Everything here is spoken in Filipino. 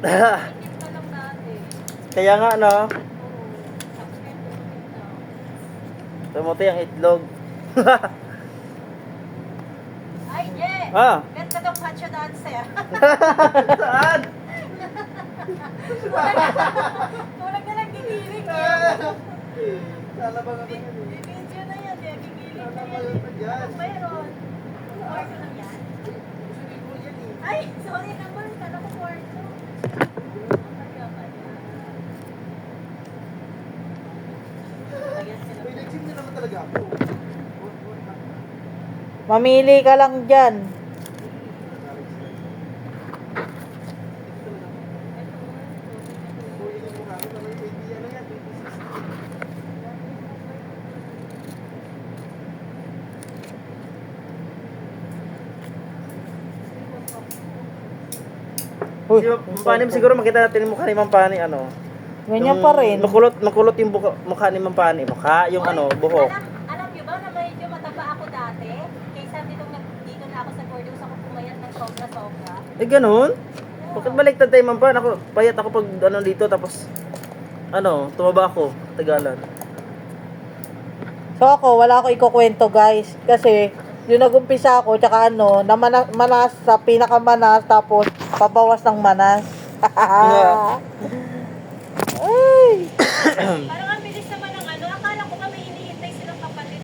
Itim ka lang dati. Kaya nga, no? Oo. Tapos ngayon tumitim na. Tumuti ang itlog. Ay, Je! Ah! Ganda tong hacho dancer. Saan? Tulad na lang gigiling. Sala ba naman yan? Video na yan, eh. Gigiling na Sala ba yan. naman yan? Anong mayroon? Kwarto lang yan? Ay, sorry naman. Kala ko kwarto. Kaya pala. Ayan sila. May nag-sim na naman talaga ako. Mamili ka lang dyan. Uy, Si Mampanim siguro makita natin yung mukha ni Mampani ano. ganyan Yung pa rin. Makulot yung mukha ni Mampani. Mukha, yung Oy, ano, buhok. Alam niyo ba na medyo mataba ako dati? Kaysa dito na ako sa Gordos ako pumayat ng sobra-sobra. Eh, ganun? Bakit baliktad tayo, Mampan? Ako, payat ako pag ano dito, tapos ano, tumaba ako, tagalan. So ako, wala ako ikukwento guys. Kasi, yung nagumpisa ako, tsaka ano, na manas sa pinakamanas, tapos pabawas ng manas. Yeah. Ay! Parang